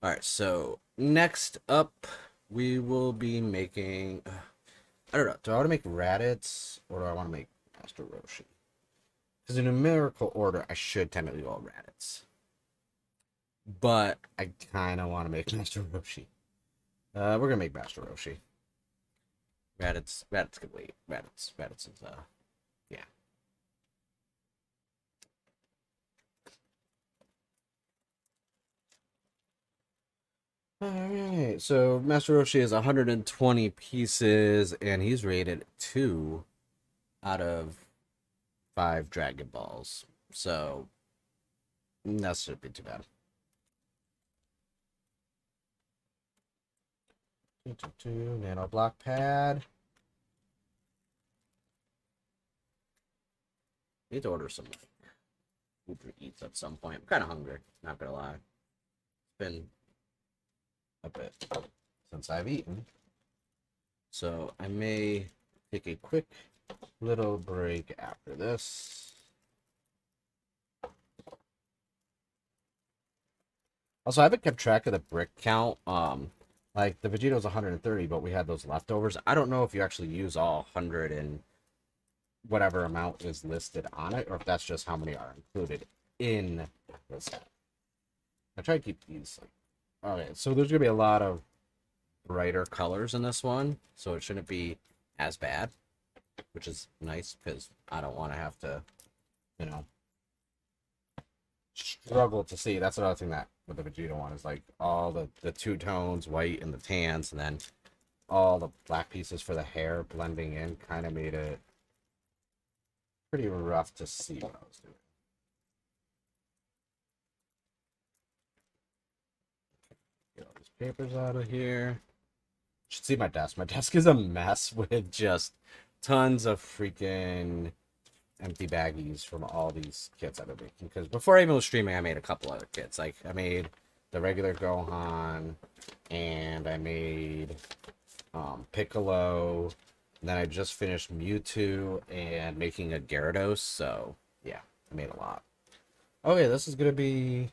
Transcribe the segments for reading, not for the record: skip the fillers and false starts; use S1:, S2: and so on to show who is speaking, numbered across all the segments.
S1: All right, so next up, we will be making. I don't know. Do I want to make Raditz or do I want to make Master Roshi? Because in numerical order, I should technically go Raditz, but I kind of want to make Master Roshi. We're gonna make Master Roshi. Raditz could wait. Raditz is yeah. All right, so Master Roshi is 120 pieces, and he's rated 2 out of 5 Dragon Balls. So that should be too bad. Nanoblock pad. Need to order some Uber Eats at some point. I'm kind of hungry, not gonna lie. It's been a bit since I've eaten. So I may take a quick little break after this. Also, I haven't kept track of the brick count. Like the Vegito's 130, but we had those leftovers. I don't know if you actually use all 100 and whatever amount is listed on it, or if that's just how many are included in the set. I try to keep these. Okay, so there's gonna be a lot of brighter colors in this one, so it shouldn't be as bad, which is nice because I don't want to have to, you know, struggle to see. That's another thing that with the Vegeta one is like all the two tones, white and the tans, and then all the black pieces for the hair blending in kind of made it pretty rough to see what I was doing. Get all these papers out of here. You should see my desk. My desk is a mess with just tons of freaking empty baggies from all these kits I've been making. Because before I even was streaming, I made a couple other kits. Like I made the regular Gohan, and I made Piccolo. And then I just finished Mewtwo and making a Gyarados. So yeah, I made a lot. Okay, this is gonna be.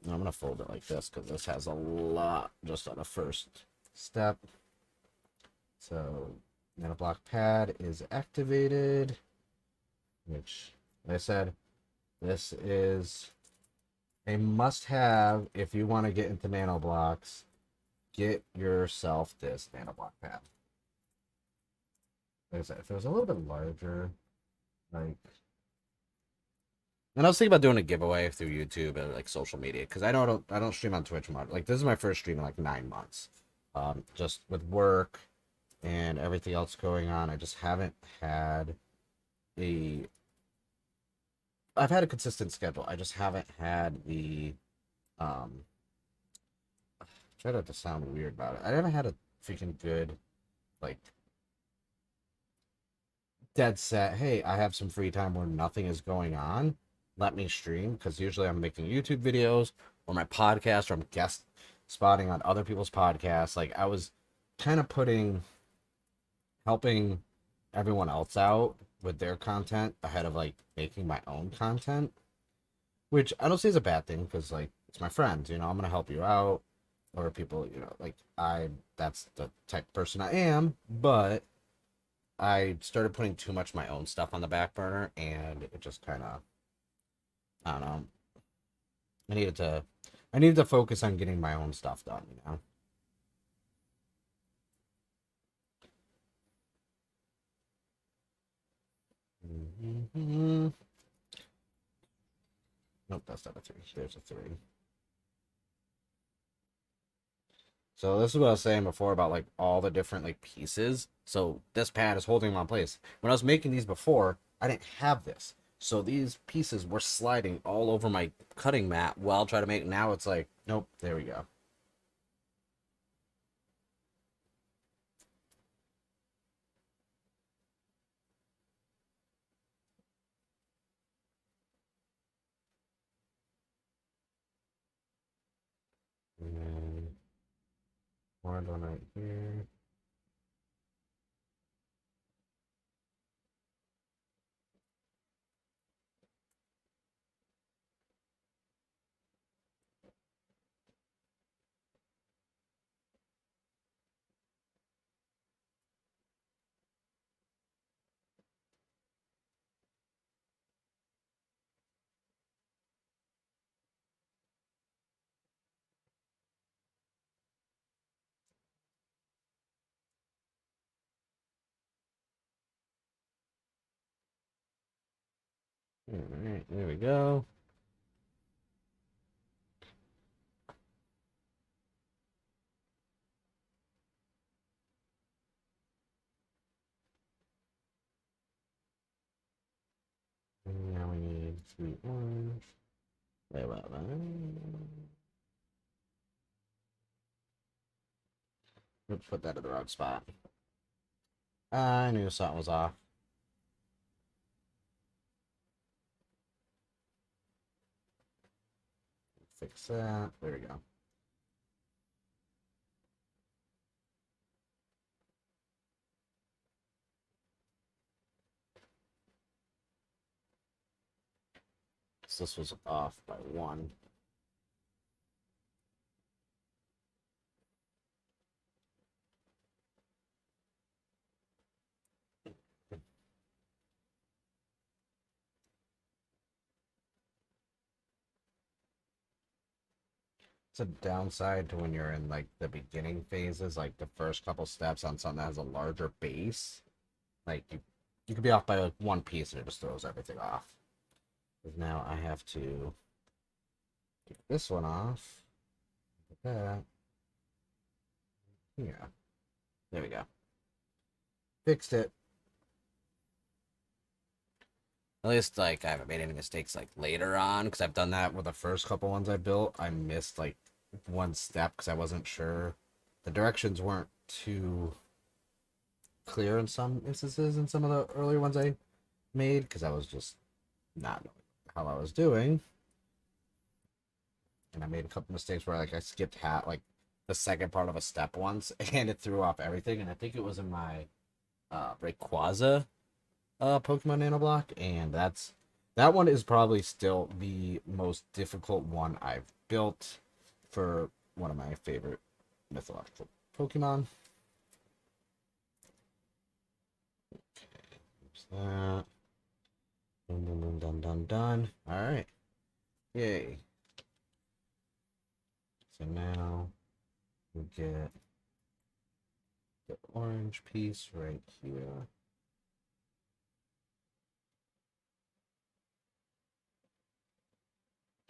S1: I'm gonna fold it like this because this has a lot just on the first step. So Nanoblock pad is activated, which, like I said, this is a must-have if you want to get into Nanoblocks. Get yourself this Nanoblock pad. Like I said, if it was a little bit larger, like, and I was thinking about doing a giveaway through YouTube and like social media because I don't stream on Twitch much. Like this is my first stream in like 9 months. Just with work and everything else going on, I just haven't had a. I've had a consistent schedule. I just haven't had the. Try not to sound weird about it. I haven't had a freaking good, like, dead set. Hey, I have some free time where nothing is going on. Let me stream because usually I'm making YouTube videos or my podcast or I'm guest spotting on other people's podcasts. Like I was kind of helping everyone else out with their content ahead of like making my own content, which I don't say is a bad thing because like it's my friends, I'm gonna help you out, or people, like that's the type of person I am, but I started putting too much of my own stuff on the back burner and it just kind of, I don't know. I needed to I needed to focus on getting my own stuff done. Mm-hmm. Nope, that's not a 3. There's a 3. So this is what I was saying before about like all the different like pieces. So this pad is holding them on place. When I was making these before, I didn't have this. So these pieces were sliding all over my cutting mat while trying to make. Now it's like, nope, there we go. And then orange one right here. Alright, there we go. And now we need sweet orange. Wait, wait, wait. Oops, put that in the wrong spot. I knew something was off. Fix that. There we go. So this was off by 1. It's a downside to when you're in like the beginning phases, like the first couple steps on something that has a larger base. Like you could be off by like one piece and it just throws everything off. Because now I have to take this one off. Put that. Yeah. There we go. Fixed it. At least like I haven't made any mistakes like later on, because I've done that with the first couple ones I built. I missed like one step because I wasn't sure. The directions weren't too clear in some instances in some of the earlier ones I made because I was just not knowing how I was doing. And I made a couple mistakes where like I skipped like the second part of a step once and it threw off everything. And I think it was in my Rayquaza Pokemon Nanoblock, and that one is probably still the most difficult one I've built for one of my favorite mythological Pokemon. Okay, oops, that. Dun, dun, dun, dun, dun, dun. All right. Yay. So now we get the orange piece right here.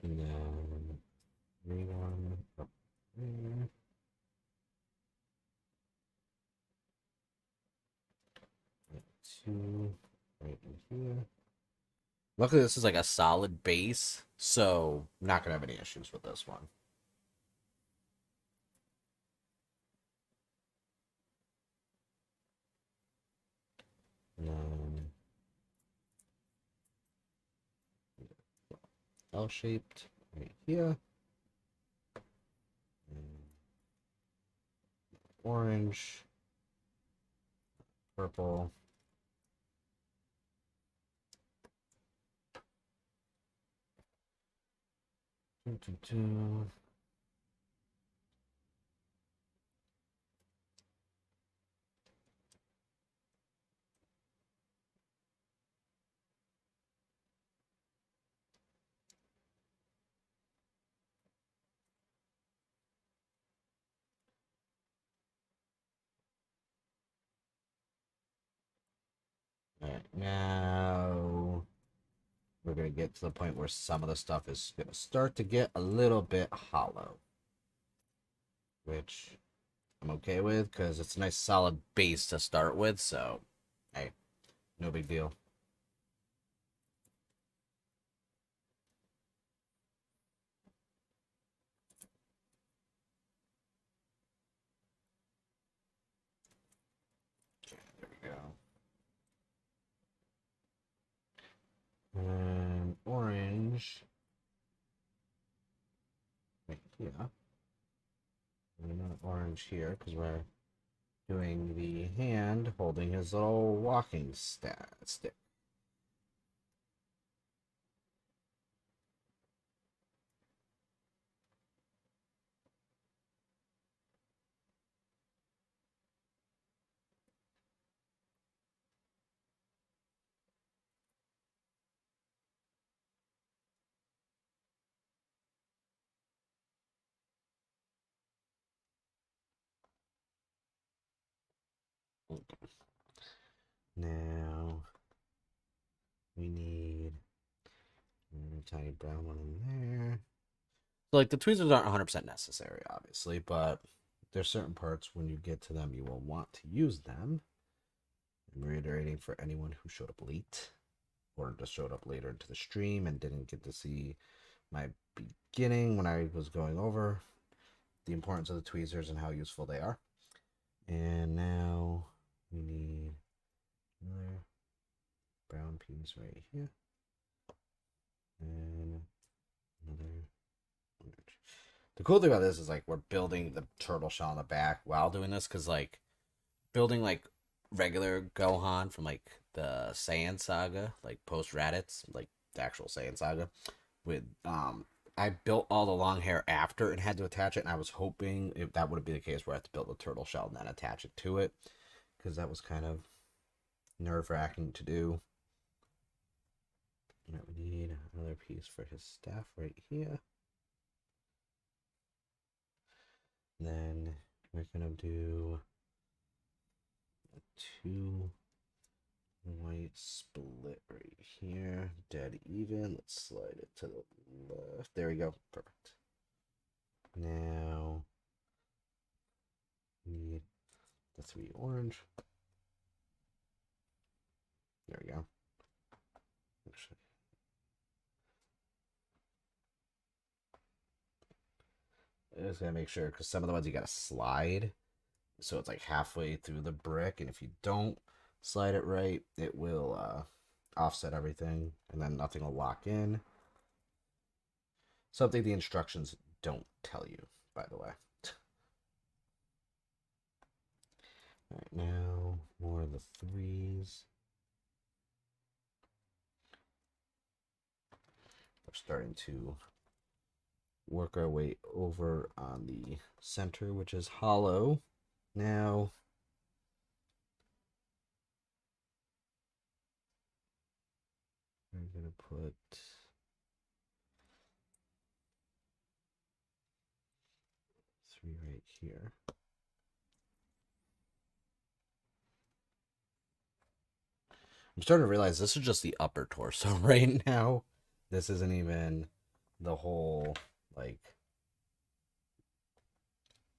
S1: And then green one up there. Two right in here. Luckily, this is like a solid base, so I'm not gonna have any issues with this one. And then L-shaped right here. And orange, purple. Doo, doo, doo. All right, now we're gonna get to the point where some of the stuff is gonna start to get a little bit hollow, which I'm okay with because it's a nice solid base to start with. So, hey, no big deal. Okay, there we go. And orange right here. And not orange here because we're doing the hand holding his little walking stick. Now we need tiny brown one in there. So, like, the tweezers aren't 100% necessary, obviously, but there's certain parts when you get to them you will want to use them. I'm reiterating for anyone who showed up late or just showed up later into the stream and didn't get to see my beginning when I was going over the importance of the tweezers and how useful they are. And now we need another brown piece right here. And another orange. The cool thing about this is, like, we're building the turtle shell on the back while doing this, because, like, building, like, regular Gohan from, like, the Saiyan saga, like, post-Raditz, like, the actual Saiyan saga, with, I built all the long hair after and had to attach it, and I was hoping if that would be the case where I have to build a turtle shell and then attach it to it, because that was kind of nerve-wracking to do. Now we need another piece for his staff right here. And then we're gonna do a 2 white split right here, dead even. Let's slide it to the left. There we go. Perfect. Now we need the 3 orange. There we go. Actually, I just gotta make sure, because some of the ones you gotta slide, so it's like halfway through the brick, and if you don't slide it right, it will offset everything, and then nothing will lock in. Something the instructions don't tell you, by the way. All right, now more of the 3s. We're starting to work our way over on the center, which is hollow. Now we're going to put three right here. I'm starting to realize this is just the upper torso right now. This isn't even the whole, like,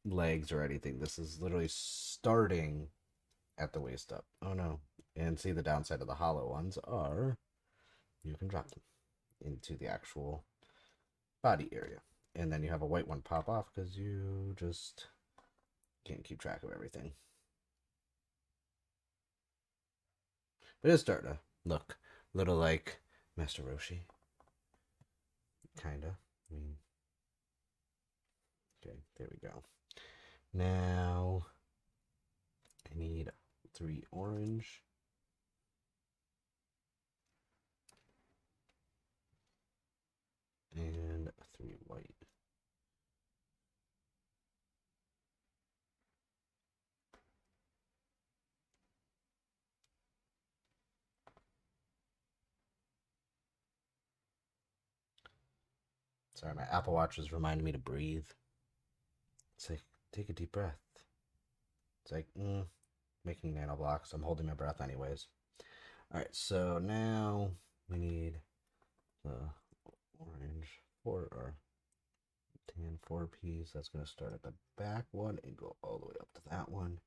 S1: legs or anything. This is literally starting at the waist up. Oh no. And see, the downside of the hollow ones are you can drop them into the actual body area. And then you have a white one pop off because you just can't keep track of everything. But it's starting to look a little like Master Roshi. Kinda. I mean, okay, there we go. Now I need 3 orange. And 3 white. Sorry, my Apple Watch is reminding me to breathe. It's like, take a deep breath. It's like, making nanoblocks. I'm holding my breath anyways. Alright, so now we need the orange 4 or tan 4 piece. That's going to start at the back one and go all the way up to that one.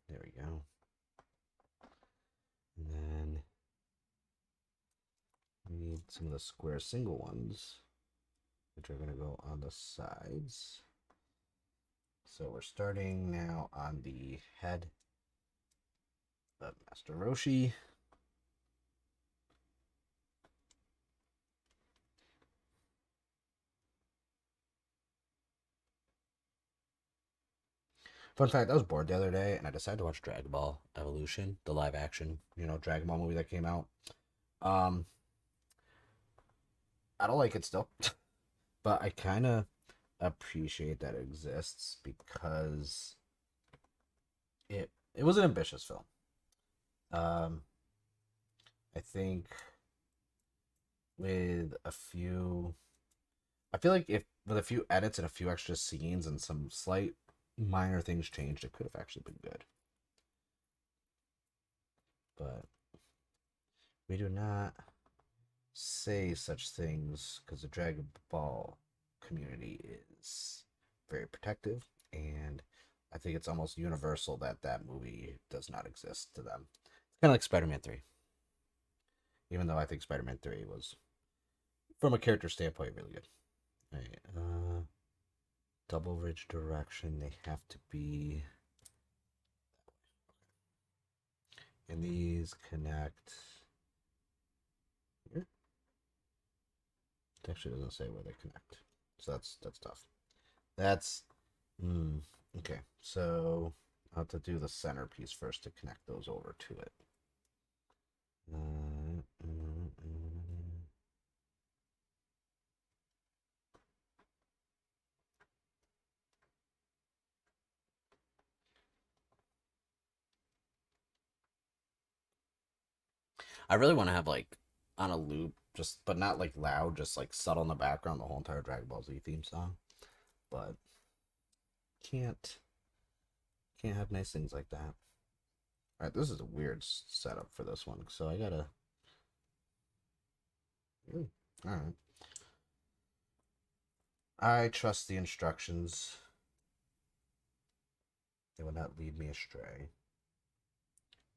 S1: There we go. And then we need some of the square single ones, which are going to go on the sides. So we're starting now on the head of Master Roshi. Fun fact, I was bored the other day and I decided to watch Dragon Ball Evolution, the live action, Dragon Ball movie that came out. I don't like it still, but I kind of appreciate that it exists because it was an ambitious film. I think with a few, I feel like if with a few edits and a few extra scenes and some slight minor things changed, it could have actually been good. But we do not say such things because the Dragon Ball community is very protective, and I think it's almost universal that that movie does not exist to them. It's kind of like Spider-Man 3, even though I think Spider-Man 3 was, from a character standpoint, really good. All right, double ridge direction, they have to be, and these connect here. It actually doesn't say where they connect, so that's tough. That's okay. So I'll have to do the centerpiece first to connect those over to it. I really want to have like on a loop, just but not like loud, just like subtle in the background, the whole entire Dragon Ball Z theme song. But can't can't have nice things like that. All right, this is a weird setup for this one, so I gotta. All right, I trust the instructions. They will not lead me astray.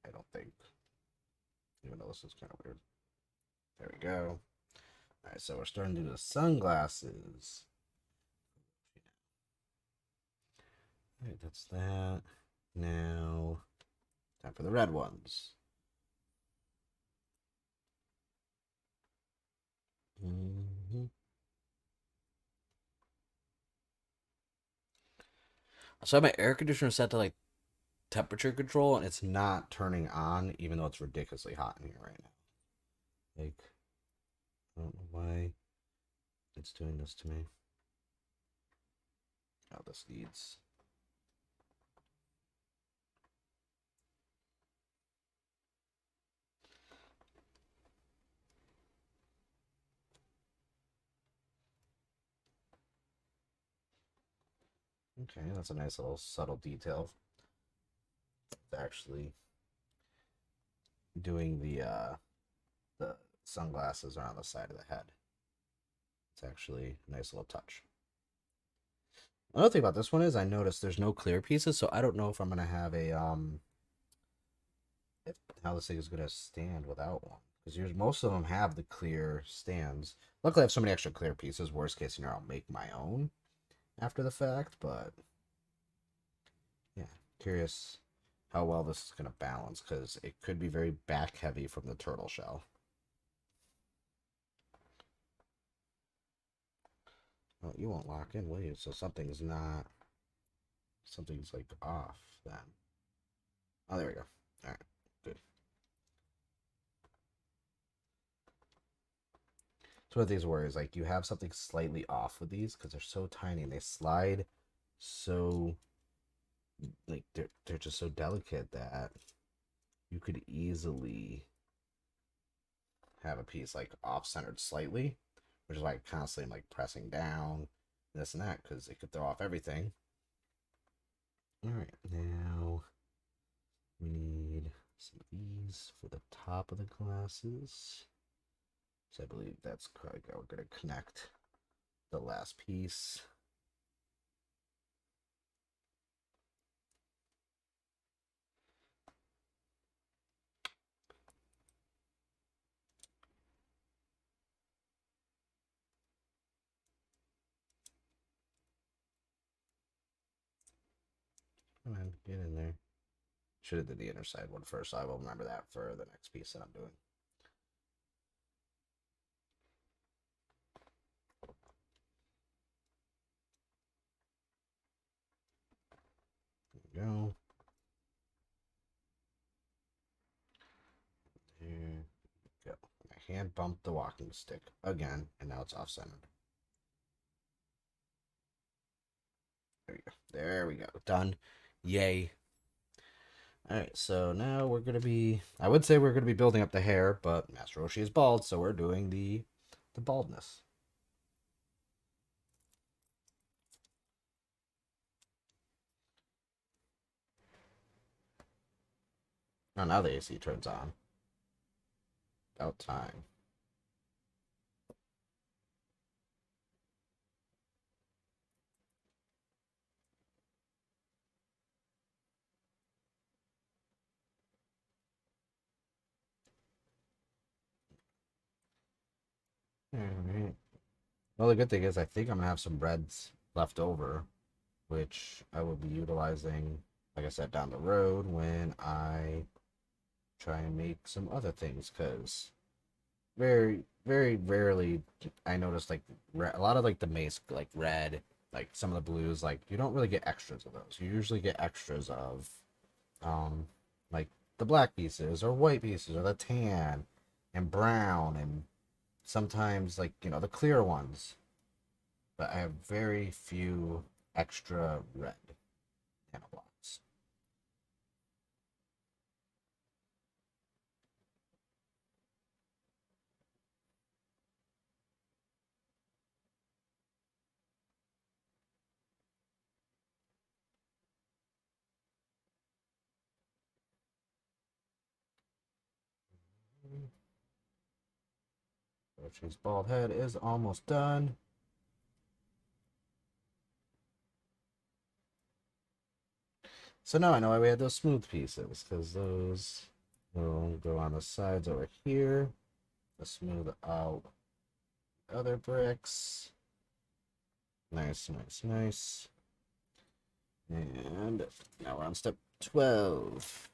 S1: I don't think. Even though this is kind of weird. There we go. All right, so we're starting to do the sunglasses. All right, that's that. Now, time for the red ones. So I have my air conditioner set to like temperature control, and it's not turning on, even though it's ridiculously hot in here right now. Like, I don't know why it's doing this to me. Oh, this needs. Okay, that's a nice little subtle detail. It's actually doing the sunglasses are on the side of the head. It's actually a nice little touch. Another thing about this one is I noticed there's no clear pieces, so I don't know if I'm gonna have a if, how this thing is gonna stand without one. Because most of them have the clear stands. Luckily, I have so many extra clear pieces. Worst case scenario, I'll make my own after the fact. But yeah, curious how well this is gonna balance because it could be very back heavy from the turtle shell. Well, you won't lock in, will you? So something's not. Something's like off then. Oh, there we go. All right, good. So one of these worries, like you have something slightly off with these because they're so tiny and they slide so like they're just so delicate that you could easily have a piece like off centered slightly, which is why I constantly am like pressing down this and that because it could throw off everything. All right, now we need some of these for the top of the glasses. So I believe that's correct. We're going to connect the last piece. Come on, get in there. Should have did the inner side one first, so I will remember that for the next piece that I'm doing. There we go. There we go. My hand bumped the walking stick again, and now it's off-centered. There we go. There we go. Done. Yay. Alright, so now we're going to be... I would say we're going to be building up the hair, but Master Roshi is bald, so we're doing the baldness. Oh, now the AC turns on. About time. Alright. Well, the good thing is I think I'm gonna have some reds left over, which I will be utilizing, like I said, down the road when I try and make some other things, because very, very rarely I notice like a lot of like the mace, like red, like some of the blues, like you don't really get extras of those. You usually get extras of, like the black pieces or white pieces or the tan and brown and sometimes like the clear ones. But I have very few extra red nanoblocks. Roshi's bald head is almost done. So now I know why we had those smooth pieces, because those will go on the sides over here to smooth out other bricks. Nice, nice, nice. And now we're on step 12,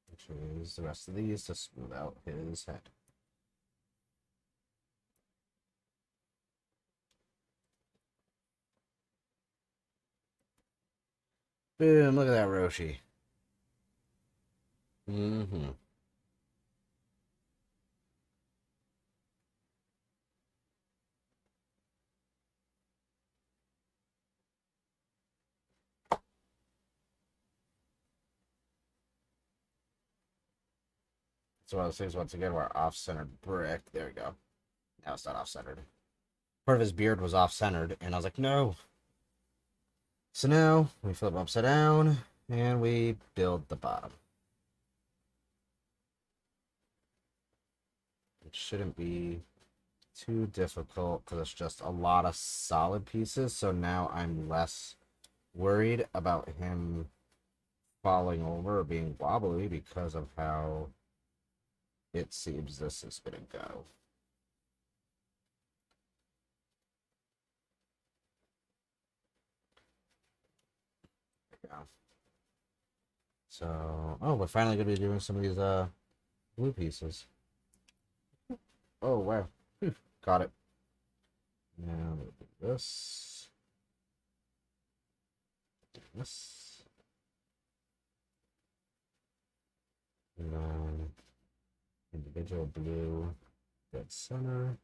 S1: which is the rest of these to smooth out his head. Boom, look at that Roshi. Mm-hmm. So one of those things, once again, we're off-centered brick. There we go. Now it's not off-centered. Part of his beard was off-centered, and I was like, no. So now we flip upside down, and we build the bottom. It shouldn't be too difficult, because it's just a lot of solid pieces, so now I'm less worried about him falling over or being wobbly because of how it seems this is going to go. Yeah. So, oh, we're finally going to be doing some of these blue pieces. Oh, wow. Whew, got it. Now we'll do this. This. And then individual blue, dead center.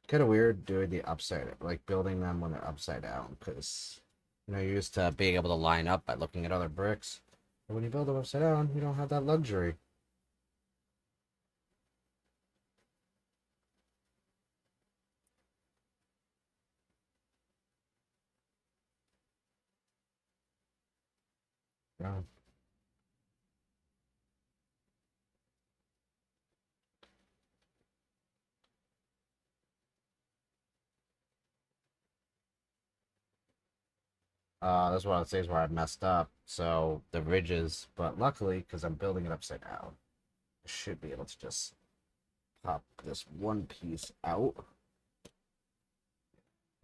S1: Kind of weird doing the upside, like building them when they're upside down, because you're used to being able to line up by looking at other bricks. But when you build them upside down, you don't have that luxury. Yeah. That's one of the things where I messed up. So the ridges, but luckily, because I'm building it upside down, I should be able to just pop this one piece out.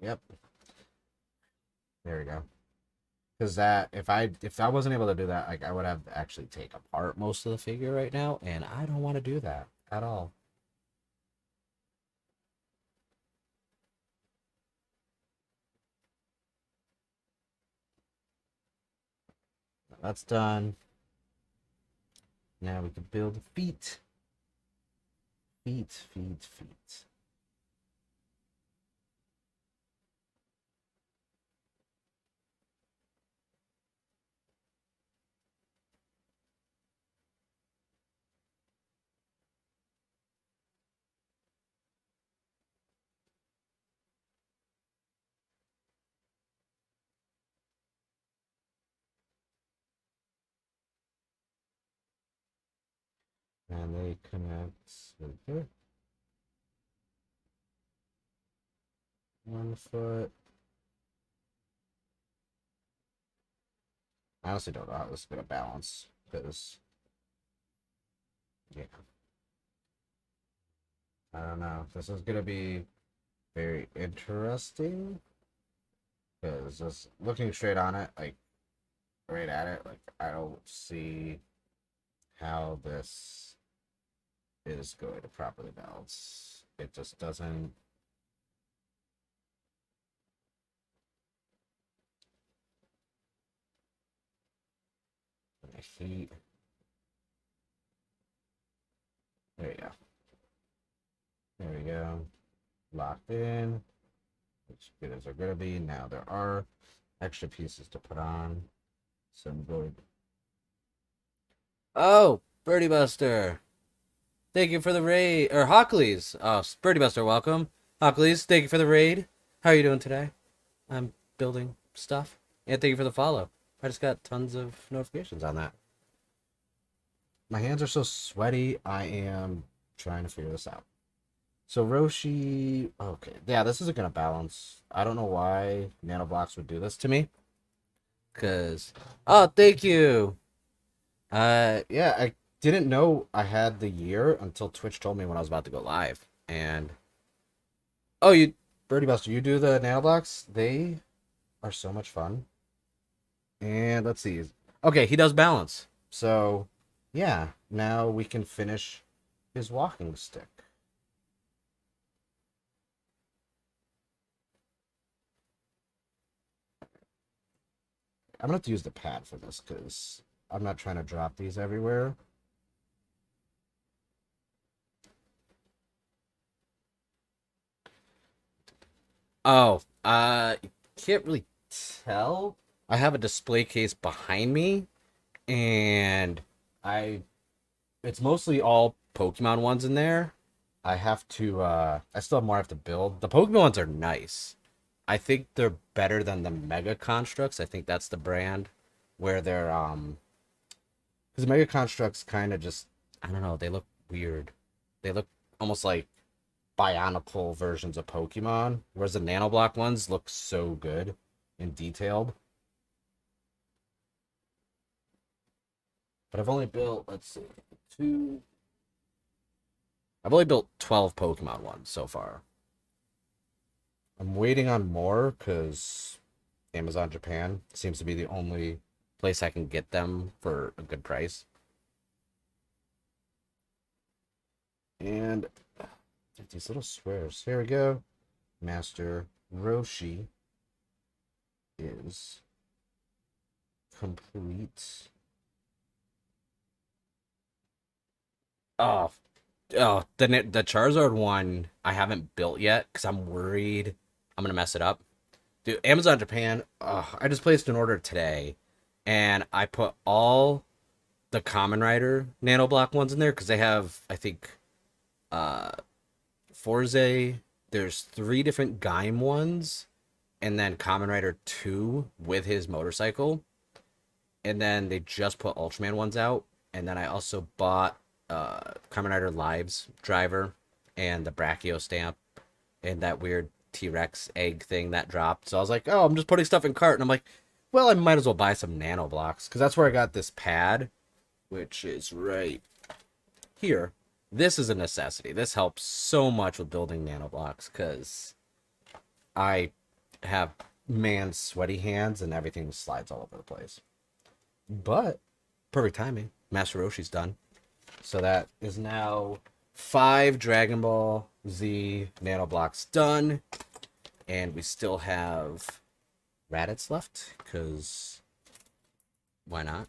S1: Yep. There we go. Because that, if I wasn't able to do that, like I would have to actually take apart most of the figure right now, and I don't want to do that at all. That's done. Now we can build feet. Feet, feet, feet. And they connect right there. 1 foot. I honestly don't know how this is going to balance, because Yeah. I don't know. This is gonna be very interesting because just looking straight on it, like right at it, like I don't see how this is going to properly balance. It just doesn't. Heat. There you go. There we go. Locked in. As good as they're gonna be. Now there are extra pieces to put on. So I'm going. Oh, Birdie Buster. Thank you for the raid. Or Hockley's. Oh, Birdie Buster, welcome. Hockley's, thank you for the raid. How are you doing today? I'm building stuff. And thank you for the follow. I just got tons of notifications on that. My hands are so sweaty. I am trying to figure this out. So Roshi, okay, yeah, this isn't gonna balance. I don't know why Nanoblocks would do this to me. Cause, oh, thank you. Yeah, I didn't know I had the year until Twitch told me when I was about to go live. And oh, you, Birdie Buster, you do the Nanoblocks? They are so much fun. And let's see. Okay, he does balance. So, yeah, now we can finish his walking stick. I'm gonna have to use the pad for this because I'm not trying to drop these everywhere. Oh, can't really tell. I have a display case behind me, and it's mostly all Pokemon ones in there. I have to, I still have more I have to build. The Pokemon ones are nice. I think they're better than the Mega Constructs. I think that's the brand where they're, because Mega Constructs kind of just, I don't know, they look weird. They look almost like bionicle versions of Pokemon, whereas the Nanoblock ones look so good and detailed. But I've only built, let's see, two. I've only built 12 Pokemon ones so far. I'm waiting on more because Amazon Japan seems to be the only place I can get them for a good price. And these little squares. Here we go. Master Roshi is complete. Oh, the Charizard one I haven't built yet because I'm worried I'm gonna mess it up. Dude, Amazon Japan. I just placed an order today, and I put all the Common Rider Nanoblock ones in there because they have, I think, uh, Forze. There's 3 different Gaim ones, and then Common Rider 2 with his motorcycle, and then they just put Ultraman ones out, and then I also bought Kamen Rider Lives driver and the Brachio stamp and that weird T-Rex egg thing that dropped. So I was like, oh, I'm just putting stuff in cart, and I'm like, well, I might as well buy some Nanoblocks because that's where I got this pad, which is right here. This is a necessity. This helps so much with building Nanoblocks because I have man's sweaty hands and everything slides all over the place. But perfect timing. Master Roshi's done. So that is now 5 Dragon Ball Z Nanoblocks done. And we still have Raditz left, because why not?